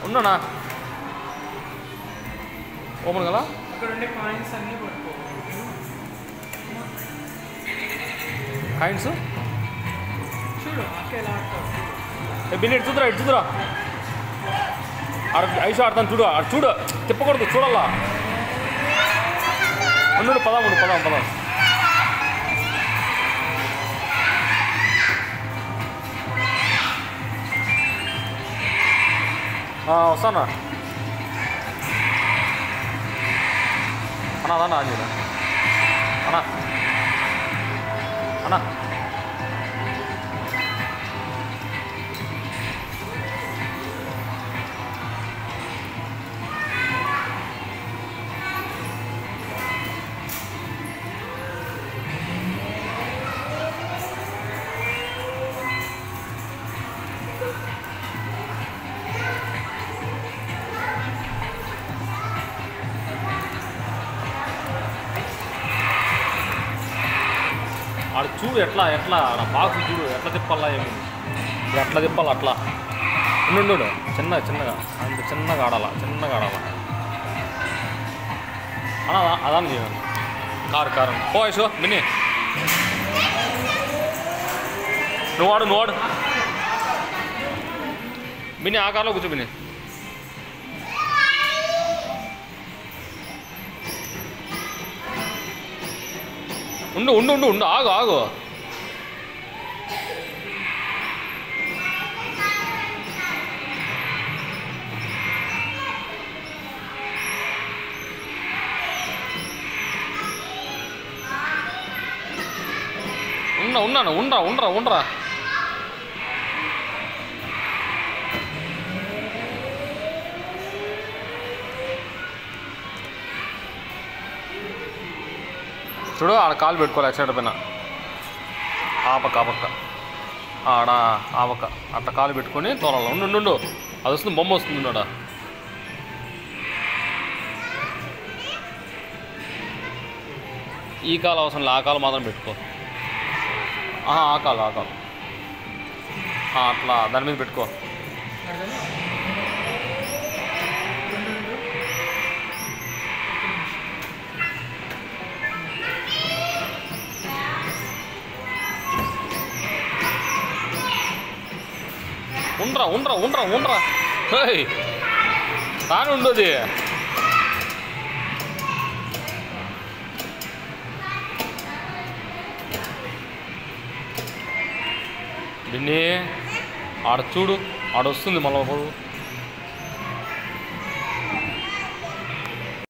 ఉన్నానా ఓపెన్ కదా అక్కడ ఉండే కాయిన్స్ అన్నీ పట్టుకో కాయిన్స్ చూడు అక్క ఎలా ఆడతావు బిల్లు ఇటు చూదురా ఐషు ఆడతాను చూడు అటు చూడు తిప్పకూడదు చూడాలా ఉండు పదాం వస్తానా అన్నా అన్నా ఆంజీనా అన్నా ఆడు చూడు ఎట్లా నా బాక్స్ చూడు ఎట్లా తిప్పాలా ఏమి ఎట్లా తిప్పాలి అట్లా ఉండు చిన్నగా అంత చిన్నగా ఆడాలా అన్నా అదాన్ని చేయాలి కారు పో యశో బిన్ని నువ్వు ఆడు బిన్ని ఆ కార్లో కూర్చో బిన్ని ఉండు ఆగు ఉండరా చూడు ఆడ కాలు పెట్టుకోవాలి సైడ్ పైన ఆ పక్క ఆడ ఆ పక్క అట్లా కాలు పెట్టుకొని తోలాలి ఉండు అది వస్తుంది బొమ్మ వస్తుంది ఆడ ఈ కాలు అవసరం లేదు ఆ కాలు మాత్రం పెట్టుకో ఆ కాలు అట్లా దాని మీద పెట్టుకో ఉండరా కానీ ఉండదు బిన్నీ ఆడ చూడు ఆడ వస్తుంది మళ్ళీ